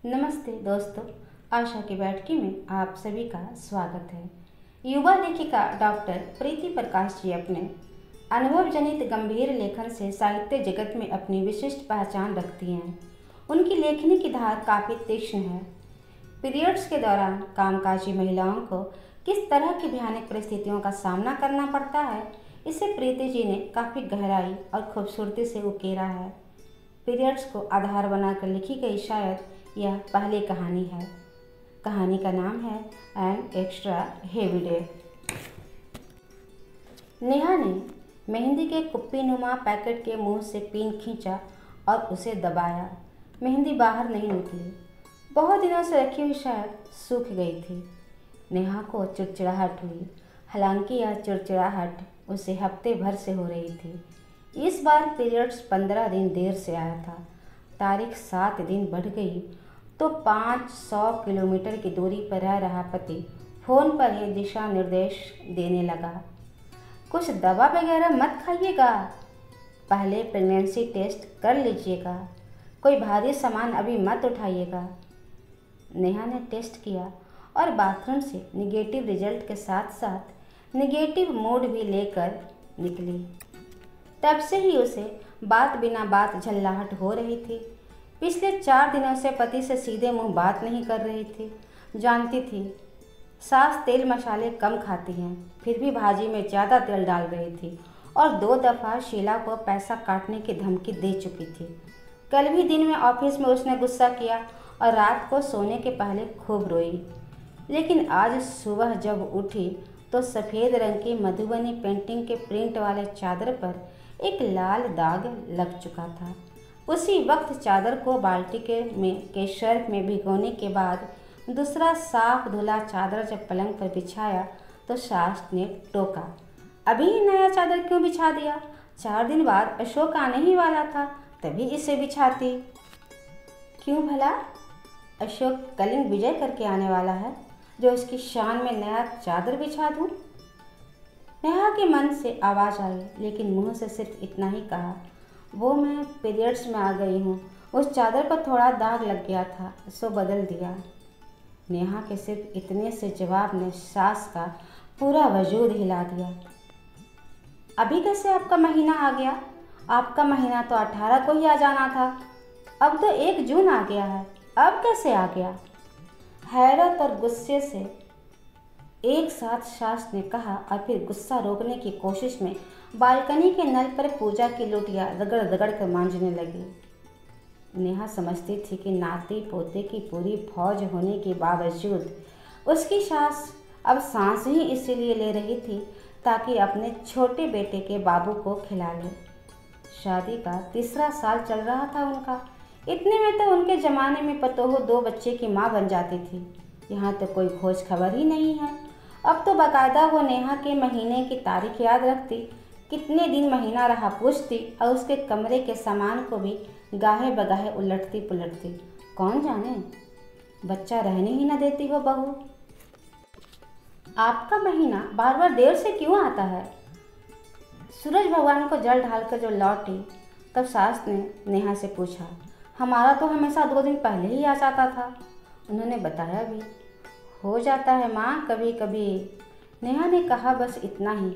नमस्ते दोस्तों, आशा की बैठकी में आप सभी का स्वागत है। युवा लेखिका डॉक्टर प्रीति प्रकाश जी अपने अनुभव जनित गंभीर लेखन से साहित्य जगत में अपनी विशिष्ट पहचान रखती हैं। उनकी लेखनी की धार काफ़ी तीक्ष्ण है। पीरियड्स के दौरान कामकाजी महिलाओं को किस तरह की भयानक परिस्थितियों का सामना करना पड़ता है, इसे प्रीति जी ने काफ़ी गहराई और खूबसूरती से उकेरा है। पीरियड्स को आधार बनाकर लिखी गई शायद यह पहली कहानी है। कहानी का नाम है an extra heavy day. Neha ने मेहंदी के कुप्पीनुमा पैकेट के मुंह से पिन खींचा और उसे दबाया। मेहंदी बाहर नहीं निकली। बहुत दिनों से रखी हुई शायद सूख गई थी। नेहा को चिड़चिड़ाहट हुई। हालांकि यह चिड़चिड़ाहट उसे हफ्ते भर से हो रही थी। इस बार पीरियड्स 15 दिन देर से आया था। तारीख 7 दिन बढ़ गई तो 500 किलोमीटर की दूरी पर रह रहा पति फ़ोन पर ही दिशा निर्देश देने लगा। कुछ दवा वगैरह मत खाइएगा, पहले प्रेगनेंसी टेस्ट कर लीजिएगा, कोई भारी सामान अभी मत उठाइएगा। नेहा ने टेस्ट किया और बाथरूम से निगेटिव रिजल्ट के साथ साथ निगेटिव मूड भी लेकर निकली। तब से ही उसे बात बिना बात झल्लाहट हो रही थी। पिछले 4 दिनों से पति से सीधे मुंह बात नहीं कर रही थी। जानती थी सास तेल मसाले कम खाती हैं, फिर भी भाजी में ज़्यादा तेल डाल रही थी और 2 दफ़ा शीला को पैसा काटने की धमकी दे चुकी थी। कल भी दिन में ऑफिस में उसने गुस्सा किया और रात को सोने के पहले खूब रोई। लेकिन आज सुबह जब उठी तो सफ़ेद रंग की मधुबनी पेंटिंग के प्रिंट वाले चादर पर एक लाल दाग लग चुका था। उसी वक्त चादर को बाल्टी के सर्फ में भिगोने के बाद दूसरा साफ धुला चादर जब पलंग पर बिछाया तो सास ने टोका, अभी नया चादर क्यों बिछा दिया? 4 दिन बाद अशोक आने ही वाला था, तभी इसे बिछाती। क्यों भला? अशोक कलिंग विजय करके आने वाला है जो उसकी शान में नया चादर बिछा दूं? नेहा के मन से आवाज़ आई, लेकिन मुंह से सिर्फ इतना ही कहा, वो मैं पीरियड्स में आ गई हूँ, उस चादर पर थोड़ा दाग लग गया था, सो बदल दिया। नेहा के सिर्फ इतने से जवाब ने सास का पूरा वजूद हिला दिया। अभी कैसे आपका महीना आ गया? आपका महीना तो 18 को ही आ जाना था, अब तो 1 जून आ गया है, अब कैसे आ गया? हैरत और गुस्से से एक साथ सास ने कहा और फिर गुस्सा रोकने की कोशिश में बालकनी के नल पर पूजा की लुटिया रगड़ रगड़ कर मांजने लगी। नेहा समझती थी कि नाती पोते की पूरी फौज होने के बावजूद उसकी सास अब सांस ही इसीलिए ले रही थी ताकि अपने छोटे बेटे के बाबू को खिला ले। शादी का 3रा साल चल रहा था उनका। इतने में तो उनके ज़माने में पतोहू 2 बच्चे की माँ बन जाती थी। यहाँ तो कोई खोज खबर ही नहीं है। अब तो बाकायदा वो नेहा के महीने की तारीख याद रखती, कितने दिन महीना रहा पूछती और उसके कमरे के सामान को भी गाहे बगाहे उलटती पुलटती। कौन जाने बच्चा रहने ही न देती वो बहू। आपका महीना बार बार देर से क्यों आता है? सूरज भगवान को जल ढालकर जो लौटी तब सास ने नेहा से पूछा। हमारा तो हमेशा 2 दिन पहले ही आ जाता था। उन्होंने बताया भी। हो जाता है माँ कभी कभी, नेहा ने कहा बस इतना ही,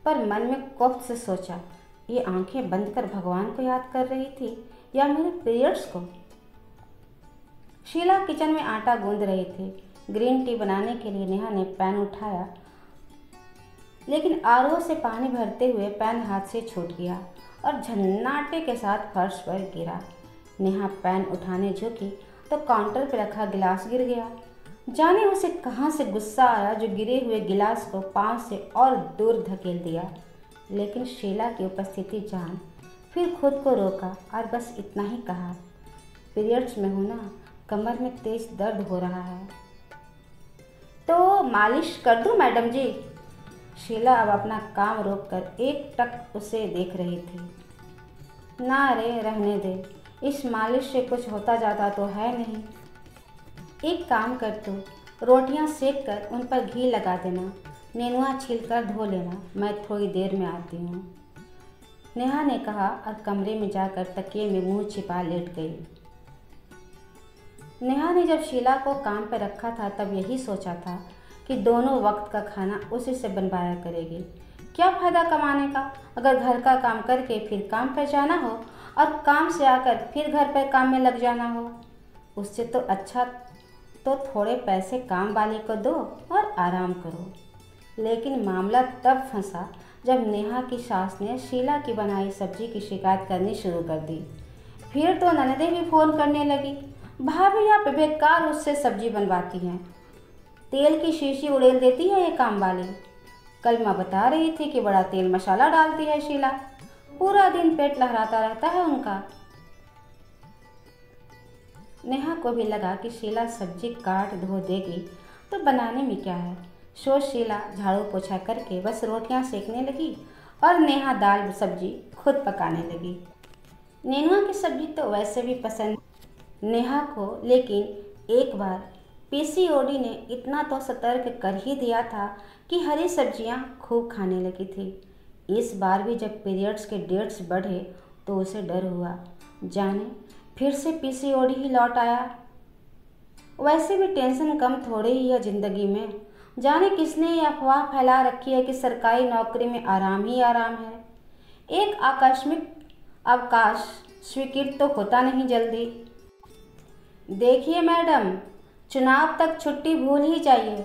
पर मन में कोफ्त से सोचा, ये आंखें बंद कर भगवान को याद कर रही थी या मेरे पीरियड्स को? शीला किचन में आटा गूंद रही थी। ग्रीन टी बनाने के लिए नेहा ने पैन उठाया, लेकिन आरओ से पानी भरते हुए पैन हाथ से छूट गया और झन्नाटे के साथ फर्श पर गिरा। नेहा पैन उठाने झुकी तो काउंटर पर रखा गिलास गिर गया। जाने उसे कहाँ से गुस्सा आया जो गिरे हुए गिलास को पांव से और दूर धकेल दिया। लेकिन शीला की उपस्थिति जान फिर खुद को रोका और बस इतना ही कहा, पीरियड्स में हूँ ना, कमर में तेज दर्द हो रहा है। तो मालिश कर दूँ मैडम जी? शीला अब अपना काम रोककर एकटक उसे देख रही थी। ना रे, रहने दे, इस मालिश से कुछ होता जाता तो है नहीं। एक काम कर, तू रोटियां सेक कर उन पर घी लगा देना, नेनुआ छीलकर धो लेना, मैं थोड़ी देर में आती हूँ। नेहा ने कहा और कमरे में जाकर तकिए में मुंह छिपा लेट गई। नेहा ने जब शीला को काम पर रखा था तब यही सोचा था कि दोनों वक्त का खाना उसी से बनवाया करेगी। क्या फ़ायदा कमाने का अगर घर का काम करके फिर काम पर जाना हो और काम से आकर फिर घर पर काम में लग जाना हो। उससे तो अच्छा तो थोड़े पैसे काम वाले को दो और आराम करो। लेकिन मामला तब फंसा जब नेहा की सास ने शीला की बनाई सब्जी की शिकायत करनी शुरू कर दी। फिर तो ननदें भी फ़ोन करने लगी, भाभी आप बेकार उससे सब्जी बनवाती हैं, तेल की शीशी उड़ेल देती है ये काम वाली। कल माँ बता रही थी कि बड़ा तेल मसाला डालती है शीला, पूरा दिन पेट लहराता रहता है उनका। नेहा को भी लगा कि शीला सब्जी काट धो देगी तो बनाने में क्या है। सो शीला झाड़ू पोछा करके बस रोटियां सेकने लगी और नेहा दाल सब्जी खुद पकाने लगी। नेनुआ की सब्जी तो वैसे भी पसंद नेहा को, लेकिन एक बार पीसीओडी ने इतना तो सतर्क कर ही दिया था कि हरी सब्जियां खूब खाने लगी थी। इस बार भी जब पीरियड्स के डेट्स बढ़े तो उसे डर हुआ, जाने फिर से पीसीओडी ही लौट आया। वैसे भी टेंशन कम थोड़ी ही है ज़िंदगी में, जाने किसने ये अफवाह फैला रखी है कि सरकारी नौकरी में आराम ही आराम है। एक आकस्मिक अवकाश स्वीकृत तो होता नहीं जल्दी। देखिए मैडम, चुनाव तक छुट्टी भूल ही जाइए,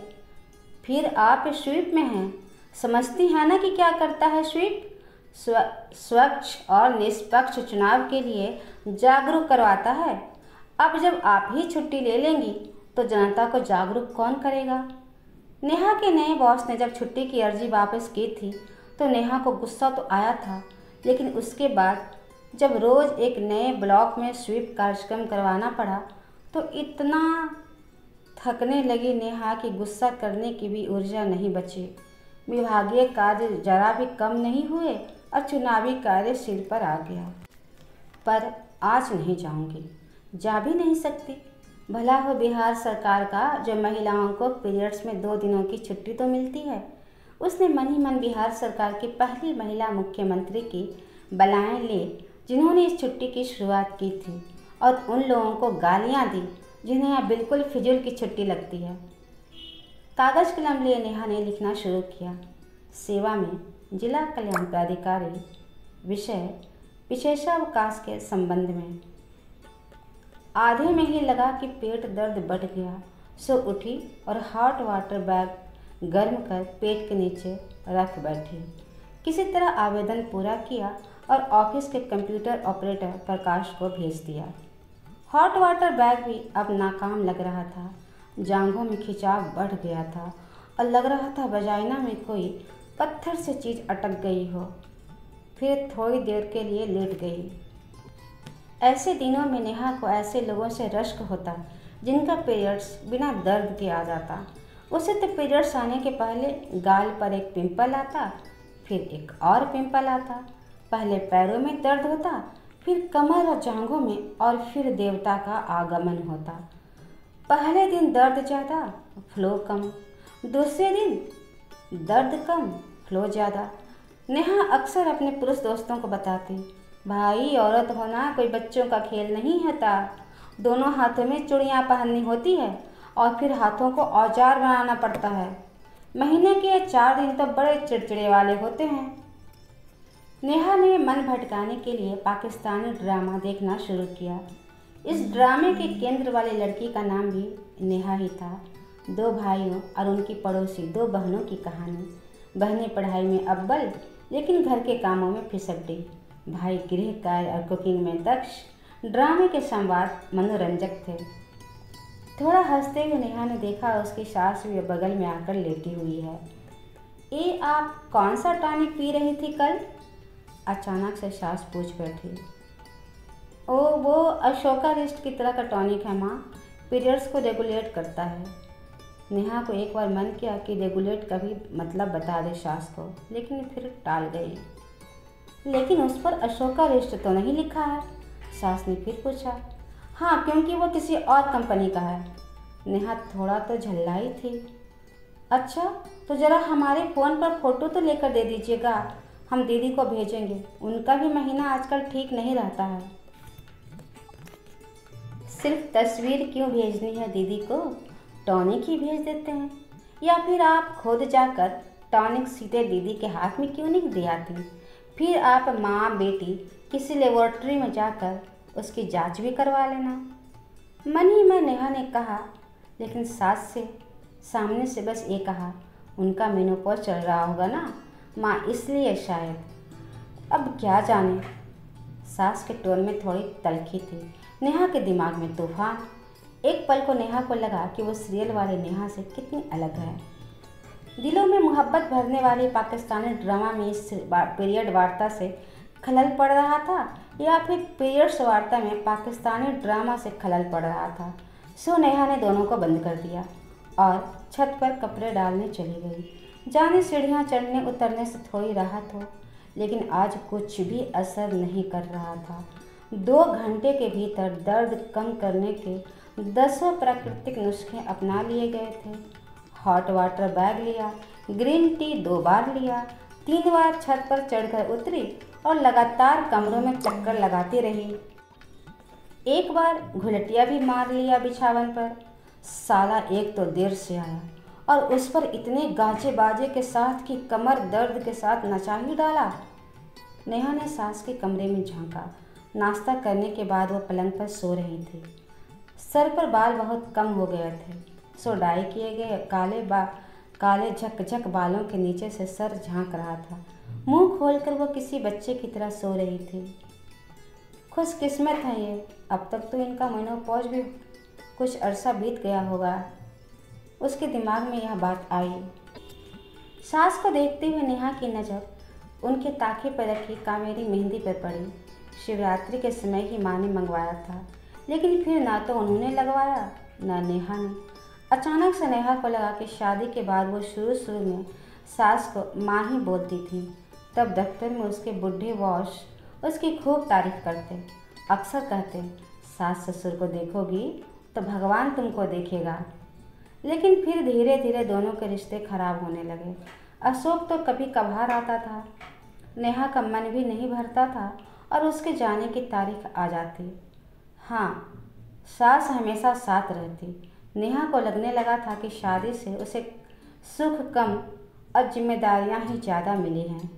फिर आप स्वीप में हैं। समझती हैं ना कि क्या करता है स्वीप? स्वच्छ और निष्पक्ष चुनाव के लिए जागरूक करवाता है। अब जब आप ही छुट्टी ले लेंगी तो जनता को जागरूक कौन करेगा? नेहा के नए बॉस ने जब छुट्टी की अर्जी वापस की थी तो नेहा को गुस्सा तो आया था, लेकिन उसके बाद जब रोज़ एक नए ब्लॉक में स्वीप कार्यक्रम करवाना पड़ा तो इतना थकने लगी नेहा कि गुस्सा करने की भी ऊर्जा नहीं बची। विभागीय कार्य जरा भी कम नहीं हुए और चुनावी कार्य सिर पर आ गया। पर आज नहीं जाऊंगी, जा भी नहीं सकती। भला हो बिहार सरकार का जो महिलाओं को पीरियड्स में 2 दिनों की छुट्टी तो मिलती है। उसने मन ही मन बिहार सरकार की पहली महिला मुख्यमंत्री की बलाएं ली जिन्होंने इस छुट्टी की शुरुआत की थी, और उन लोगों को गालियां दी जिन्हें यह बिल्कुल फिजूल की छुट्टी लगती है। कागज़ कलम लिए नेहा ने लिखना शुरू किया। सेवा में जिला कल्याण पदाधिकारी, विषय विशेषावकाश के संबंध में। आधे में ही लगा कि पेट दर्द बढ़ गया, सो उठी और हॉट वाटर बैग गर्म कर पेट के नीचे रख बैठी। किसी तरह आवेदन पूरा किया और ऑफिस के कंप्यूटर ऑपरेटर प्रकाश को भेज दिया। हॉट वाटर बैग भी अब नाकाम लग रहा था, जांघों में खिंचाव बढ़ गया था और लग रहा था वजाइना में कोई पत्थर से चीज़ अटक गई हो। फिर थोड़ी देर के लिए लेट गई। ऐसे दिनों में नेहा को ऐसे लोगों से रश्क होता जिनका पीरियड्स बिना दर्द के आ जाता। उसे तो पीरियड्स आने के पहले गाल पर एक पिंपल आता, फिर एक और पिंपल आता, पहले पैरों में दर्द होता, फिर कमर और जांघों में, और फिर देवता का आगमन होता। पहले दिन दर्द ज़्यादा, फ्लो कम, दूसरे दिन दर्द कम, फ्लो ज़्यादा। नेहा अक्सर अपने पुरुष दोस्तों को बताती, भाई औरत होना कोई बच्चों का खेल नहीं होता। दोनों हाथों में चूड़ियाँ पहननी होती है और फिर हाथों को औजार बनाना पड़ता है। महीने के 4 दिन तो बड़े चिड़चिड़े वाले होते हैं। नेहा ने मन भटकाने के लिए पाकिस्तानी ड्रामा देखना शुरू किया। इस ड्रामे के केंद्र वाली लड़की का नाम भी नेहा ही था। 2 भाइयों और उनकी पड़ोसी 2 बहनों की कहानी। बहनें पढ़ाई में अव्वल, लेकिन घर के कामों में फिसड्डी। भाई गृह कार्य और कुकिंग में दक्ष। ड्रामे के संवाद मनोरंजक थे। थोड़ा हंसते हुए नेहा ने देखा उसकी सास भी बगल में आकर लेटी हुई है। ये आप कौन सा टॉनिक पी रही थी कल? अचानक से सास पूछ बैठी। ओ, वो अशोका रिस्ट की तरह का टॉनिक है माँ, पीरियड्स को रेगुलेट करता है। नेहा को एक बार मन किया कि रेगुलेट का भी मतलब बता दे सास को, लेकिन फिर टाल गई। लेकिन उस पर अशोका रिस्ट तो नहीं लिखा है, सास ने फिर पूछा। हाँ, क्योंकि वो किसी और कंपनी का है। नेहा थोड़ा तो झल्लाई थी। अच्छा, तो ज़रा हमारे फ़ोन पर फ़ोटो तो लेकर दे दीजिएगा, हम दीदी को भेजेंगे, उनका भी महीना आजकल ठीक नहीं रहता है। सिर्फ तस्वीर क्यों भेजनी है दीदी को, टॉनिक ही भेज देते हैं। या फिर आप खुद जाकर टॉनिक सीधे दीदी के हाथ में क्यों नहीं दे आती। फिर आप माँ बेटी किसी लेबोरेटरी में जाकर उसकी जांच भी करवा लेना। मन ही में नेहा ने कहा, लेकिन सास से सामने से बस ये कहा, उनका मेनोपॉज चल रहा होगा ना माँ, इसलिए शायद। अब क्या जाने। सास के टोन में थोड़ी तलखी थी। नेहा के दिमाग में तूफान। एक पल को नेहा को लगा कि वो सीरियल वाले नेहा से कितनी अलग है। दिलों में मोहब्बत भरने वाली पाकिस्तानी ड्रामा में इस पीरियड वार्ता से खलल पड़ रहा था या फिर पीरियड्स वार्ता में पाकिस्तानी ड्रामा से खलल पड़ रहा था। सो नेहा ने दोनों को बंद कर दिया और छत पर कपड़े डालने चली गई। जाने सीढ़ियाँ चढ़ने उतरने से थोड़ी राहत हो, लेकिन आज कुछ भी असर नहीं कर रहा था। 2 घंटे के भीतर दर्द कम करने के 10 प्राकृतिक नुस्खे अपना लिए गए थे। हॉट वाटर बैग लिया, ग्रीन टी 2 बार लिया, 3 बार छत पर चढ़कर उतरी और लगातार कमरों में चक्कर लगाती रही। एक बार घुलटिया भी मार लिया बिछावन पर। साला एक तो देर से आया और उस पर इतने गाजे बाजे के साथ कि कमर दर्द के साथ नचा ही डाला। नेहा ने सास के कमरे में झांका। नाश्ता करने के बाद वो पलंग पर सो रही थी। सर पर बाल बहुत कम हो गए थे, सो डाई किए गए काले झकझक बालों के नीचे से सर झांक रहा था। मुंह खोलकर वो किसी बच्चे की तरह सो रही थी। खुशकिस्मत है ये, अब तक तो इनका मेनोपॉज भी कुछ अरसा बीत गया होगा। उसके दिमाग में यह बात आई। सास को देखते हुए नेहा की नज़र उनके ताखे पर रखी कावेरी मेहंदी पर पड़ी। शिवरात्रि के समय ही माँ ने मंगवाया था, लेकिन फिर ना तो उन्होंने लगवाया ना नेहा ने। अचानक से नेहा को लगा कि शादी के बाद वो शुरू में सास को माँ ही बोलती थी। तब दफ्तर में उसके बुढ़े बॉस उसकी खूब तारीफ करते, अक्सर कहते, सास ससुर को देखोगी तो भगवान तुमको देखेगा। लेकिन फिर धीरे धीरे दोनों के रिश्ते खराब होने लगे। अशोक तो कभी कभार आता था, नेहा का मन भी नहीं भरता था और उसके जाने की तारीख आ जाती। हाँ, सास हमेशा साथ रहती। नेहा को लगने लगा था कि शादी से उसे सुख कम और जिम्मेदारियां ही ज़्यादा मिली हैं।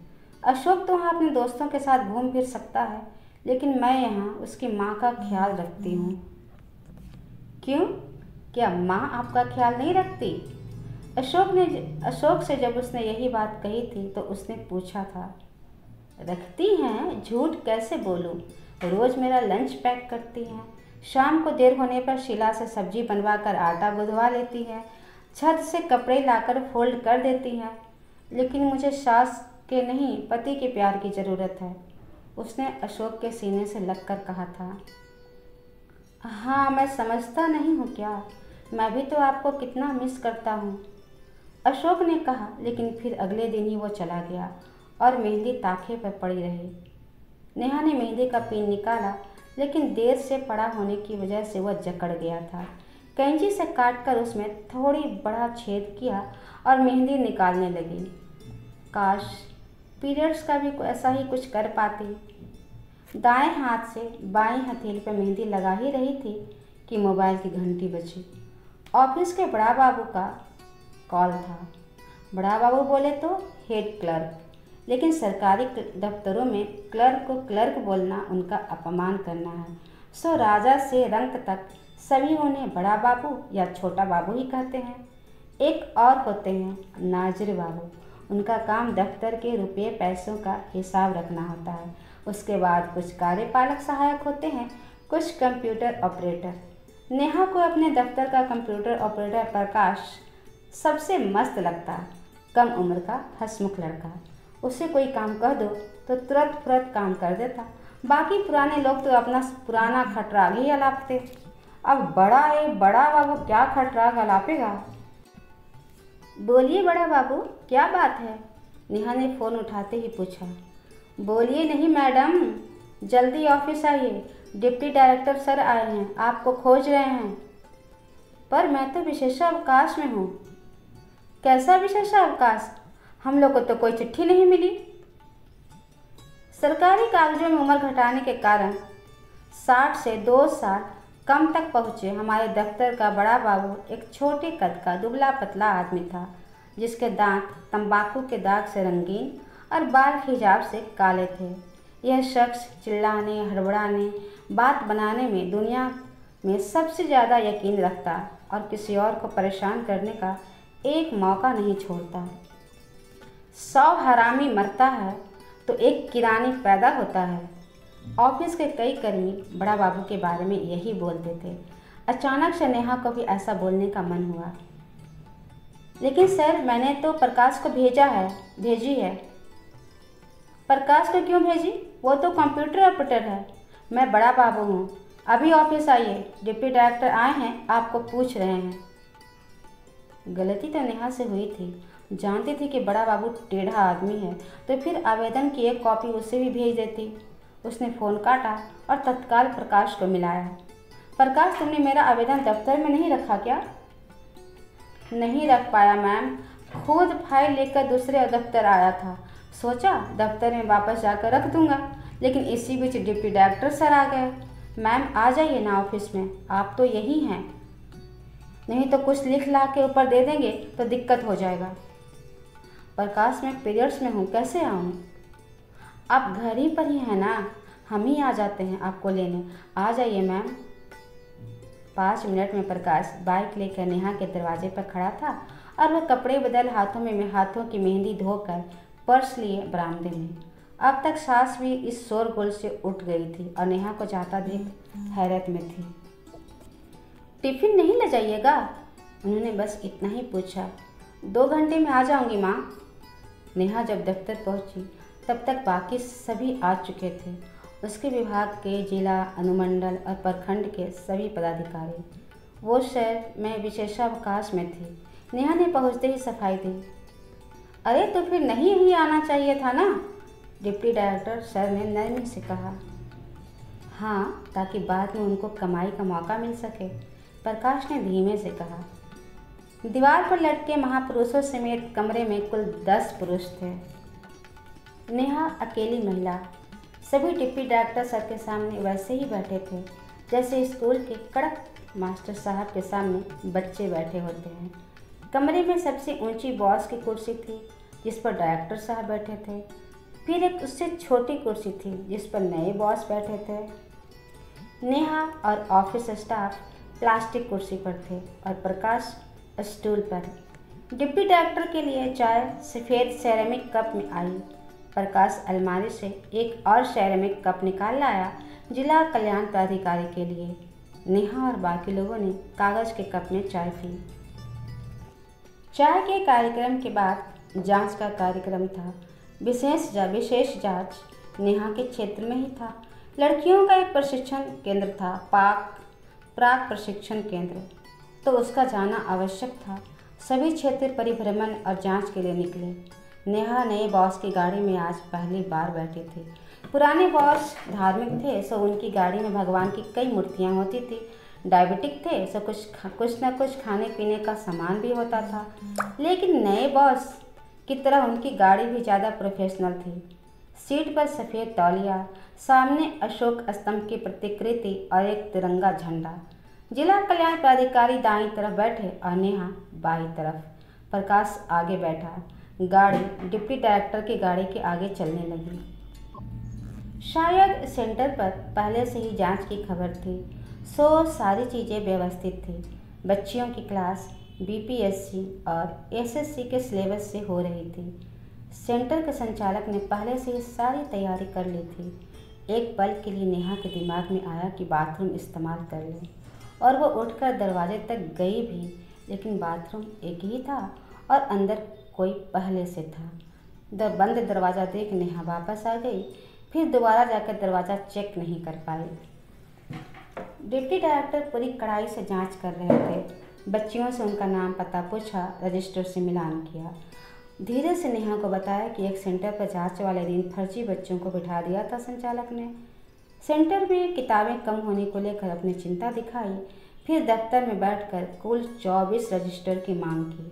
अशोक तो वहाँ अपने दोस्तों के साथ घूम फिर सकता है, लेकिन मैं यहाँ उसकी माँ का ख्याल रखती हूँ। क्यों? क्या माँ आपका ख्याल नहीं रखती? अशोक से जब उसने यही बात कही थी तो उसने पूछा था। रखती हैं, झूठ कैसे बोलूँ। रोज़ मेरा लंच पैक करती हैं, शाम को देर होने पर शीला से सब्जी बनवा कर आटा गुदवा लेती है, छत से कपड़े लाकर फोल्ड कर देती हैं। लेकिन मुझे सास के नहीं, पति के प्यार की ज़रूरत है, उसने अशोक के सीने से लगकर कहा था। हाँ, मैं समझता नहीं हूँ क्या, मैं भी तो आपको कितना मिस करता हूँ, अशोक ने कहा। लेकिन फिर अगले दिन ही वो चला गया और मेहंदी ताखे पर पड़ी रही। नेहा ने मेहंदी का पिन निकाला, लेकिन देर से पड़ा होने की वजह से वह जकड़ गया था। कैंची से काटकर उसमें थोड़ी बड़ा छेद किया और मेहंदी निकालने लगी। काश पीरियड्स का भी ऐसा ही कुछ कर पाती। दाएं हाथ से बाईं हथेली पर मेहंदी लगा ही रही थी कि मोबाइल की घंटी बजी। ऑफिस के बड़ा बाबू का कॉल था। बड़ा बाबू बोले तो हेड क्लर्क, लेकिन सरकारी दफ्तरों में क्लर्क को क्लर्क बोलना उनका अपमान करना है। सो राजा से रंक तक सभी उन्हें बड़ा बाबू या छोटा बाबू ही कहते हैं। एक और होते हैं नाजिर बाबू, उनका काम दफ्तर के रुपये पैसों का हिसाब रखना होता है। उसके बाद कुछ कार्यपालक सहायक होते हैं, कुछ कंप्यूटर ऑपरेटर। नेहा को अपने दफ्तर का कंप्यूटर ऑपरेटर प्रकाश सबसे मस्त लगता। कम उम्र का हंसमुख लड़का, उसे कोई काम कह दो तो तुरंत काम कर देता। बाकी पुराने लोग तो अपना पुराना खटराग ही अलापते। अब बड़ा बाबू क्या खटराग अलापेगा। बोलिए बड़ा बाबू, क्या बात है? नेहा ने फ़ोन उठाते ही पूछा। बोलिए नहीं मैडम, जल्दी ऑफिस आइए, डिप्टी डायरेक्टर सर आए हैं, आपको खोज रहे हैं। पर मैं तो विशेषावकाश में हूँ। कैसा विशेषावकाश? हम लोग को तो कोई चिट्ठी नहीं मिली। सरकारी कागजों में उम्र घटाने के कारण 60 से 2 साल कम तक पहुँचे। हमारे दफ्तर का बड़ा बाबू एक छोटे कद का दुबला पतला आदमी था, जिसके दांत तंबाकू के दाग से रंगीन और बाल हिजाब से काले थे। यह शख्स चिल्लाने, हड़बड़ाने, बात बनाने में दुनिया में सबसे ज़्यादा यकीन रखता और किसी और को परेशान करने का एक मौका नहीं छोड़ता। 100 हरामी मरता है तो एक किरानी पैदा होता है। ऑफिस के कई कर्मी बड़ा बाबू के बारे में यही बोलते थे। अचानक से नेहा को भी ऐसा बोलने का मन हुआ। लेकिन सर, मैंने तो प्रकाश को भेजी है। प्रकाश को क्यों भेजी? वो तो कंप्यूटर ऑपरेटर है। मैं बड़ा बाबू हूँ। अभी ऑफिस आइए, डिप्टी डायरेक्टर आए हैं, आपको पूछ रहे हैं। गलती तो नेहा से हुई थी। जानती थी कि बड़ा बाबू टेढ़ा आदमी है, तो फिर आवेदन की एक कॉपी उसे भी भेज देती। उसने फ़ोन काटा और तत्काल प्रकाश को मिलाया। प्रकाश, तुमने मेरा आवेदन दफ्तर में नहीं रखा क्या? नहीं रख पाया मैम, खुद फाइल लेकर दूसरे दफ्तर आया था। सोचा दफ्तर में वापस जाकर रख दूंगा, लेकिन इसी बीच डिप्टी डायरेक्टर सर आ गए। मैम आ जाइए ना ऑफिस में, आप तो यही हैं। नहीं तो कुछ लिख ला के ऊपर दे देंगे तो दिक्कत हो जाएगा। प्रकाश, मैं पीरियड्स में हूँ, कैसे आऊँ? आप घर ही पर ही हैं ना, हम ही आ जाते हैं आपको लेने। आ जाइए मैम। 5 मिनट में प्रकाश बाइक लेकर नेहा के दरवाजे पर खड़ा था और वह कपड़े बदल हाथों की मेहंदी धोकर पर्स लिए बरामदे में। अब तक सास भी इस शोरगुल से उठ गई थी और नेहा को जाता देख हैरत में थी। टिफिन नहीं ले जाइएगा? उन्होंने बस इतना ही पूछा। 2 घंटे में आ जाऊंगी माँ। नेहा जब दफ्तर पहुंची तब तक बाकी सभी आ चुके थे। उसके विभाग के जिला, अनुमंडल और प्रखंड के सभी पदाधिकारी। वो शहर में विशेषावकाश में थी। नेहा ने पहुंचते ही सफाई दी। अरे तो फिर नहीं ही आना चाहिए था ना, डिप्टी डायरेक्टर सर ने नरमी से कहा। हाँ, ताकि बाद में उनको कमाई का मौका मिल सके, प्रकाश ने धीमे से कहा। दीवार पर लटके महापुरुषों समेत कमरे में कुल 10 पुरुष थे। नेहा अकेली महिला। सभी डिप्टी डायरेक्टर सर के सामने वैसे ही बैठे थे जैसे स्कूल के कड़क मास्टर साहब के सामने बच्चे बैठे होते हैं। कमरे में सबसे ऊंची बॉस की कुर्सी थी जिस पर डायरेक्टर साहब बैठे थे। फिर एक उससे छोटी कुर्सी थी जिस पर नए बॉस बैठे थे। नेहा और ऑफिस स्टाफ प्लास्टिक कुर्सी पर थे और प्रकाश स्टूल पर। डिप्टी डायरेक्टर के लिए चाय सफ़ेद सेरेमिक कप में आई। प्रकाश अलमारी से एक और सेरेमिक कप निकाल लाया जिला कल्याण पदाधिकारी के लिए। नेहा और बाकी लोगों ने कागज़ के कप में चाय पी। चाय के कार्यक्रम के बाद जांच का कार्यक्रम था। विशेष जांच नेहा के क्षेत्र में ही था। लड़कियों का एक प्रशिक्षण केंद्र था, प्राक प्रशिक्षण केंद्र, तो उसका जाना आवश्यक था। सभी क्षेत्र परिभ्रमण और जांच के लिए निकले। नेहा नए बॉस की गाड़ी में आज पहली बार बैठी थी। पुराने बॉस धार्मिक थे, सो उनकी गाड़ी में भगवान की कई मूर्तियाँ होती थी। डायबिटिक थे, सो कुछ न कुछ खाने पीने का सामान भी होता था। लेकिन नए बॉस की तरह उनकी गाड़ी भी ज़्यादा प्रोफेशनल थी। सीट पर सफ़ेद तौलिया, सामने अशोक स्तंभ की प्रतिकृति और एक तिरंगा झंडा। जिला कल्याण पदाधिकारी दाईं तरफ बैठे और नेहा बाईं तरफ। प्रकाश आगे बैठा। गाड़ी डिप्टी डायरेक्टर की गाड़ी के आगे चलने लगी। शायद सेंटर पर पहले से ही जांच की खबर थी, सो सारी चीज़ें व्यवस्थित थी। बच्चियों की क्लास बीपीएससी और एसएससी के सिलेबस से हो रही थी। सेंटर के संचालक ने पहले से ही सारी तैयारी कर ली थी। एक पल के लिए नेहा के दिमाग में आया कि बाथरूम इस्तेमाल कर लें, और वो उठकर दरवाजे तक गई भी, लेकिन बाथरूम एक ही था और अंदर कोई पहले से था। बंद दरवाज़ा देख नेहा वापस आ गई, फिर दोबारा जाकर दरवाज़ा चेक नहीं कर पाई। डिप्टी डायरेक्टर पूरी कड़ाई से जांच कर रहे थे। बच्चियों से उनका नाम पता पूछा, रजिस्टर से मिलान किया। धीरे से नेहा को बताया कि एक सेंटर पर जांच वाले दिन फर्जी बच्चों को बिठा दिया था संचालक ने। सेंटर में किताबें कम होने को लेकर अपनी चिंता दिखाई। फिर दफ्तर में बैठकर कुल 24 रजिस्टर की मांग की।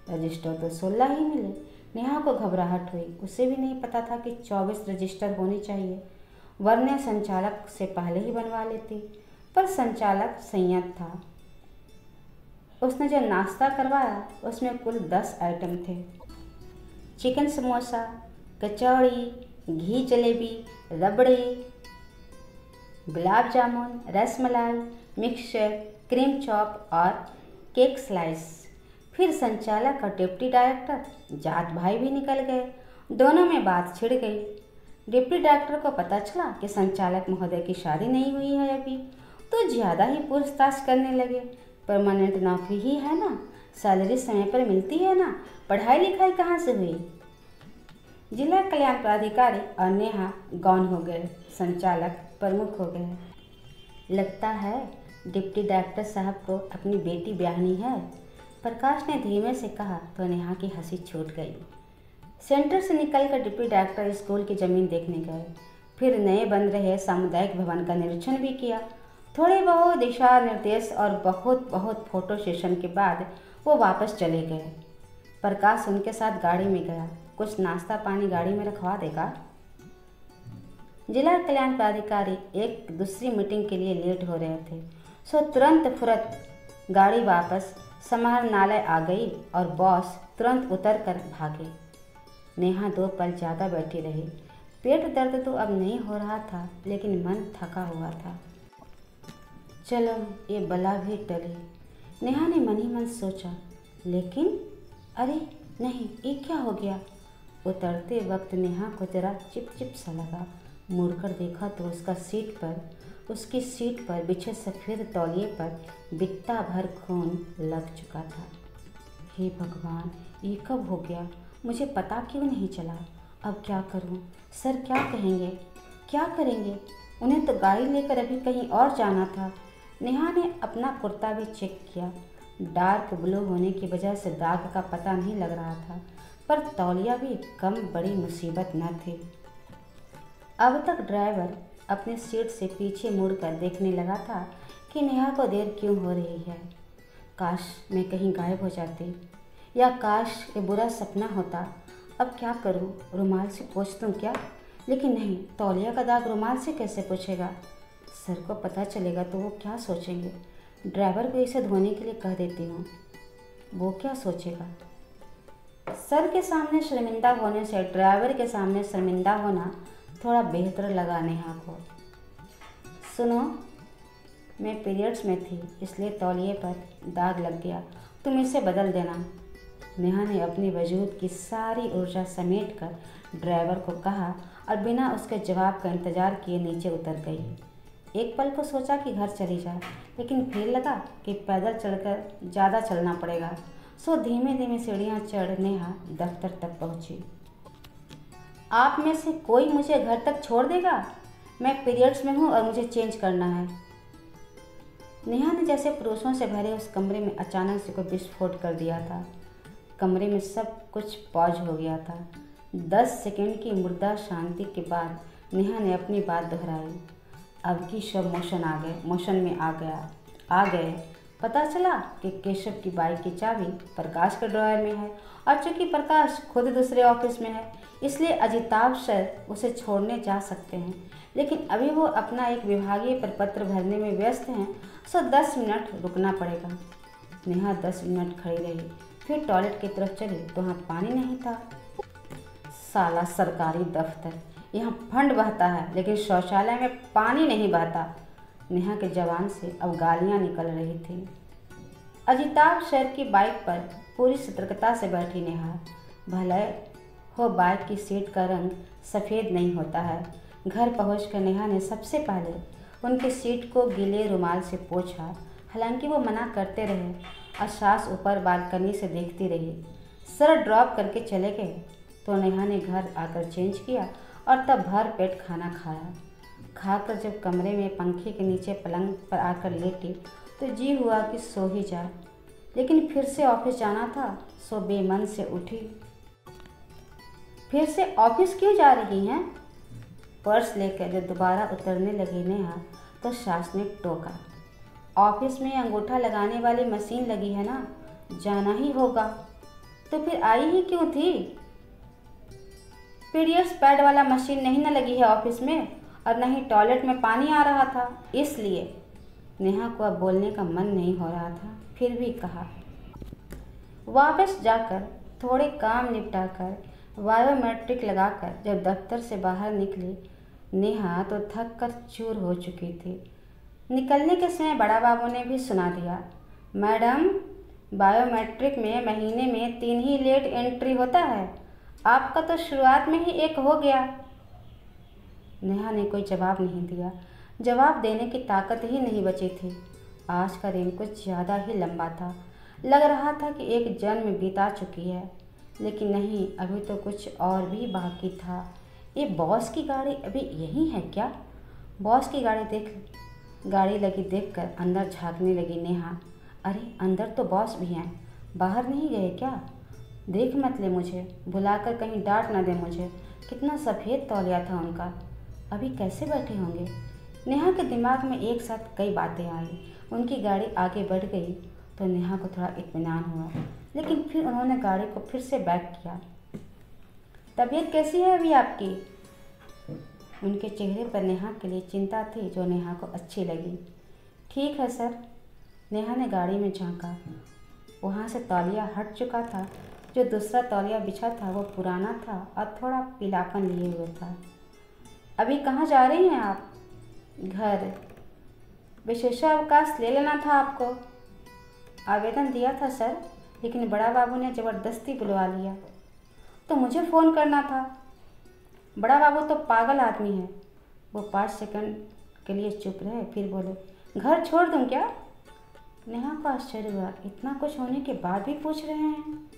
रजिस्टर तो 16 ही मिले। नेहा को घबराहट हुई। उसे भी नहीं पता था कि 24 रजिस्टर होने चाहिए, वरना संचालक से पहले ही बनवा लेती। पर संचालक संयत था। उसने जो नाश्ता करवाया उसमें कुल 10 आइटम थे। चिकन समोसा, कचौड़ी, घी जलेबी, रबड़ी, gulab jamun, rasmalai, mixture, cream chop और केक स्लाइस। फिर संचालक और डिप्टी डायरेक्टर जाट भाई भी निकल गए। दोनों में बात छिड़ गई। डिप्टी डायरेक्टर को पता चला कि संचालक महोदय की शादी नहीं हुई है अभी, तो ज़्यादा ही पूछताछ करने लगे। परमानेंट नौकरी ही है ना, सैलरी समय पर मिलती है ना, पढ़ाई लिखाई कहाँ से हुई। जिला कल्याण पदाधिकारी और नेहा गौन हो गए। संचालक प्रमुख हो गए। लगता है डिप्टी डायरेक्टर साहब को अपनी बेटी ब्याहनी है, प्रकाश ने धीमे से कहा तो नेहा की हंसी छूट गई। सेंटर से निकलकर डिप्टी डायरेक्टर स्कूल की ज़मीन देखने गए। फिर नए बन रहे सामुदायिक भवन का निरीक्षण भी किया। थोड़े बहुत दिशा निर्देश और बहुत बहुत फोटो सेशन के बाद वो वापस चले गए। प्रकाश उनके साथ गाड़ी में गया। कुछ नाश्ता पानी गाड़ी में रखवा देगा। जिला कल्याण पदाधिकारी एक दूसरी मीटिंग के लिए लेट हो रहे थे, सो तुरंत फुरत गाड़ी वापस समाहरणालय आ गई और बॉस तुरंत उतर कर भागे। नेहा 2 पल ज़्यादा बैठी रही। पेट दर्द तो अब नहीं हो रहा था, लेकिन मन थका हुआ था। चलो ये बला भी टली, नेहा ने मन ही मन सोचा। लेकिन अरे नहीं, ये क्या हो गया। उतरते वक्त नेहा को जरा चिप सा लगा। मुड़कर देखा तो उसकी सीट पर बिछे सफ़ेद तौलिए पर बित्ता भर खून लग चुका था। हे भगवान, ये कब हो गया, मुझे पता क्यों नहीं चला। अब क्या करूं? सर क्या कहेंगे, क्या करेंगे? उन्हें तो गाड़ी लेकर अभी कहीं और जाना था। नेहा ने अपना कुर्ता भी चेक किया। डार्क ब्लू होने की वजह से दाग का पता नहीं लग रहा था, पर तौलिया भी कम बड़ी मुसीबत न थी। अब तक ड्राइवर अपने सीट से पीछे मुड़कर देखने लगा था कि नेहा को देर क्यों हो रही है। काश मैं कहीं गायब हो जाती, या काश ये बुरा सपना होता। अब क्या करूं? रुमाल से पोंछ दूं क्या? लेकिन नहीं, तौलिया का दाग रुमाल से कैसे पोंछेगा? सर को पता चलेगा तो वो क्या सोचेंगे। ड्राइवर को इसे धोने के लिए कह देती हूँ, वो क्या सोचेगा। सर के सामने शर्मिंदा होने से ड्राइवर के सामने शर्मिंदा होना थोड़ा बेहतर लगा नेहा को। सुनो, मैं पीरियड्स में थी, इसलिए तौलिए पर दाग लग गया, तुम इसे बदल देना। नेहा ने अपनी वजूद की सारी ऊर्जा समेट कर ड्राइवर को कहा और बिना उसके जवाब का इंतज़ार किए नीचे उतर गई। एक पल को सोचा कि घर चली जाए, लेकिन फिर लगा कि पैदल चढ़कर ज़्यादा चलना पड़ेगा, सो धीमे धीमे सीढ़ियाँ चढ़ नेहा दफ्तर तक पहुँची। आप में से कोई मुझे घर तक छोड़ देगा? मैं पीरियड्स में हूँ और मुझे चेंज करना है। नेहा ने जैसे पुरुषों से भरे उस कमरे में अचानक से कोई विस्फोट कर दिया था। कमरे में सब कुछ पॉज हो गया था। 10 सेकंड की मुर्दा शांति के बाद नेहा ने अपनी बात दोहराई। अब की सब मोशन में आ गए। पता चला कि केशव की बाइक की चाबी प्रकाश के ड्रॉयर में है, और चूंकि प्रकाश खुद दूसरे ऑफिस में है, इसलिए अजिताभ सर उसे छोड़ने जा सकते हैं, लेकिन अभी वो अपना एक विभागीय प्रपत्र भरने में व्यस्त हैं, सो 10 मिनट रुकना पड़ेगा। नेहा 10 मिनट खड़ी रही, फिर टॉयलेट की तरफ चली तो वहाँ पानी नहीं था। साला सरकारी दफ्तर, यहाँ फंड बहता है लेकिन शौचालय में पानी नहीं बहता। नेहा के जवान से अब गालियाँ निकल रही थी। अजिताभ सर की बाइक पर पूरी सतर्कता से बैठी नेहा। भले हो बाइक की सीट का रंग सफ़ेद नहीं होता है। घर पहुंचकर नेहा ने सबसे पहले उनकी सीट को गीले रुमाल से पोंछा। हालांकि वो मना करते रहे और सास ऊपर बालकनी से देखती रही। सर ड्रॉप करके चले गए तो नेहा ने घर आकर चेंज किया और तब भर पेट खाना खाया। खाकर जब कमरे में पंखे के नीचे पलंग पर आकर लेटी तो जी हुआ कि सो ही जाए, लेकिन फिर से ऑफिस जाना था, सो बेमन से उठी। फिर से ऑफिस क्यों जा रही हैं? पर्स लेकर जब दोबारा उतरने लगी नेहा तो सास ने टोका। ऑफिस में अंगूठा लगाने वाली मशीन लगी है ना, जाना ही होगा। तो फिर आई ही क्यों थी? पीरियड्स पैड वाला मशीन नहीं ना लगी है ऑफिस में, और नहीं टॉयलेट में पानी आ रहा था, इसलिए। नेहा को अब बोलने का मन नहीं हो रहा था, फिर भी कहा। वापस जाकर थोड़े काम निपटाकर बायोमेट्रिक लगाकर जब दफ्तर से बाहर निकली नेहा तो थक कर चूर हो चुकी थी। निकलने के समय बड़ा बाबू ने भी सुना दिया, मैडम बायोमेट्रिक में महीने में 3 ही लेट एंट्री होता है, आपका तो शुरुआत में ही 1 हो गया। नेहा ने कोई जवाब नहीं दिया। जवाब देने की ताकत ही नहीं बची थी। आज का दिन कुछ ज़्यादा ही लंबा था। लग रहा था कि एक जन्म बीता चुकी है, लेकिन नहीं, अभी तो कुछ और भी बाकी था। ये बॉस की गाड़ी अभी यहीं है क्या? बॉस की गाड़ी लगी देखकर अंदर झांकने लगी नेहा। अरे अंदर तो बॉस भी हैं, बाहर नहीं गए क्या? देख मत ले मुझे, बुलाकर कहीं डांट ना दे मुझे। कितना सफ़ेद तौलिया था उनका, अभी कैसे बैठे होंगे? नेहा के दिमाग में एक साथ कई बातें आई। उनकी गाड़ी आगे बढ़ गई तो नेहा को थोड़ा इत्मीनान हुआ, लेकिन फिर उन्होंने गाड़ी को फिर से बैक किया। तबीयत कैसी है अभी आपकी? उनके चेहरे पर नेहा के लिए चिंता थी, जो नेहा को अच्छी लगी। ठीक है सर। नेहा ने गाड़ी में झांका। वहाँ से तौलिया हट चुका था। जो दूसरा तौलिया बिछा था वो पुराना था और थोड़ा पीलापन लिए हुए था। अभी कहाँ जा रही हैं आप? घर। विशेषावकाश ले लेना था आपको। आवेदन दिया था सर, लेकिन बड़ा बाबू ने ज़बरदस्ती बुलवा लिया। तो मुझे फ़ोन करना था। बड़ा बाबू तो पागल आदमी है। वो 5 सेकंड के लिए चुप रहे, फिर बोले, घर छोड़ दूँ क्या? नेहा को आश्चर्य हुआ, इतना कुछ होने के बाद भी पूछ रहे हैं।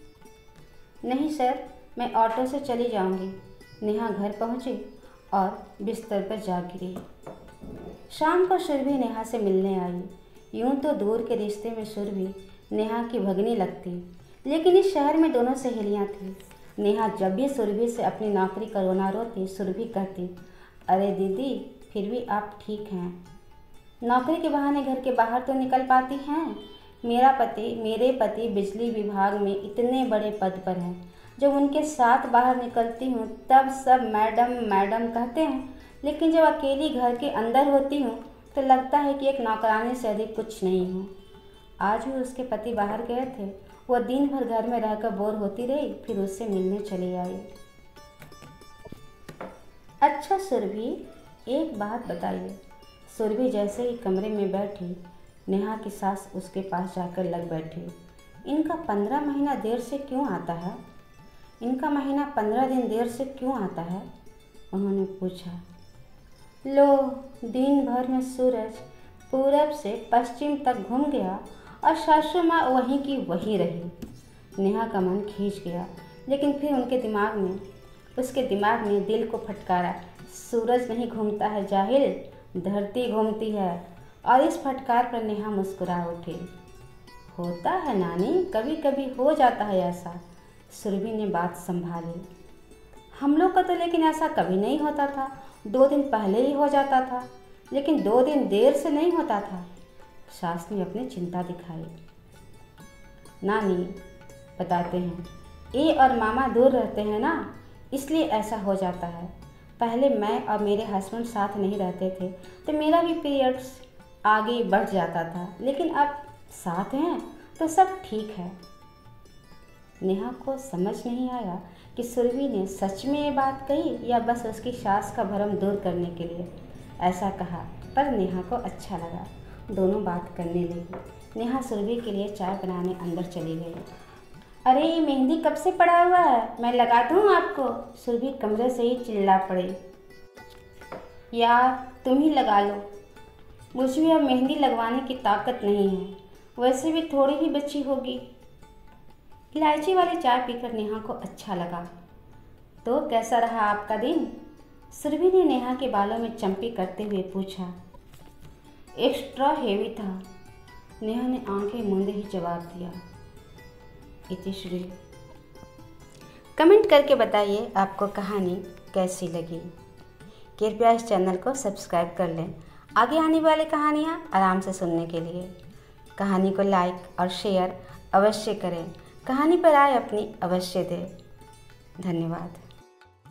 नहीं सर, मैं ऑटो से चली जाऊंगी। नेहा घर पहुंची और बिस्तर पर जा गिरी। शाम को सुरभि नेहा से मिलने आई। यूं तो दूर के रिश्ते में सुरभि नेहा की भगनी लगती, लेकिन इस शहर में दोनों सहेलियां थीं। नेहा जब भी सुरभि से अपनी नौकरी का रोना रोती, सुरभि कहती, अरे दीदी फिर भी आप ठीक हैं, नौकरी के बहाने घर के बाहर तो निकल पाती हैं। मेरे पति बिजली विभाग में इतने बड़े पद पर हैं, जब उनके साथ बाहर निकलती हूँ तब सब मैडम मैडम कहते हैं, लेकिन जब अकेली घर के अंदर होती हूँ तो लगता है कि एक नौकरानी से अधिक कुछ नहीं हूँ। आज भी उसके पति बाहर गए थे। वह दिन भर घर में रहकर बोर होती रही, फिर उससे मिलने चली आई। अच्छा सुरभि, एक बात बताइए। सुरभि जैसे ही कमरे में बैठी, नेहा की सास उसके पास जाकर लग बैठी। इनका 15 महीना देर से क्यों आता है? इनका महीना 15 दिन देर से क्यों आता है? उन्होंने पूछा। लो, दिन भर में सूरज पूरब से पश्चिम तक घूम गया और सासू माँ वहीं की वहीं रही। नेहा का मन खींच गया, लेकिन फिर उसके दिमाग ने दिल को फटकारा। सूरज नहीं घूमता है जाहिल, धरती घूमती है। और इस फटकार पर नेहा मुस्कुरा उठी। होता है नानी, कभी कभी हो जाता है ऐसा। सुरभि ने बात संभाली। हम लोग का तो लेकिन ऐसा कभी नहीं होता था। 2 दिन पहले ही हो जाता था, लेकिन 2 दिन देर से नहीं होता था। सास ने अपनी चिंता दिखाई। नानी बताते हैं, ए और मामा दूर रहते हैं ना, इसलिए ऐसा हो जाता है। पहले मैं और मेरे हस्बैंड साथ नहीं रहते थे तो मेरा भी पीरियड्स आगे बढ़ जाता था, लेकिन अब साथ हैं तो सब ठीक है। नेहा को समझ नहीं आया कि सुरभि ने सच में ये बात कही या बस उसकी सास का भरम दूर करने के लिए ऐसा कहा, पर नेहा को अच्छा लगा। दोनों बात करने लगी। नेहा सुरभि के लिए चाय बनाने अंदर चली गई। अरे ये मेहंदी कब से पड़ा हुआ है, मैं लगा दूँ आपको? सुरभि कमरे से ही चिल्ला पड़ी। यार तुम ही लगा लो, मुझ में अब मेहंदी लगवाने की ताकत नहीं है, वैसे भी थोड़ी ही बची होगी। इलायची वाली चाय पीकर नेहा को अच्छा लगा। तो कैसा रहा आपका दिन? सुरभि ने नेहा के बालों में चंपी करते हुए पूछा। एक्स्ट्रा हेवी था, नेहा ने आंखें मूंदे ही जवाब दिया। इतिश्री। कमेंट करके बताइए आपको कहानी कैसी लगी। कृपया इस चैनल को सब्सक्राइब कर लें आगे आने वाली कहानियाँ आराम से सुनने के लिए। कहानी को लाइक और शेयर अवश्य करें। कहानी पर राय अपनी अवश्य दें। धन्यवाद।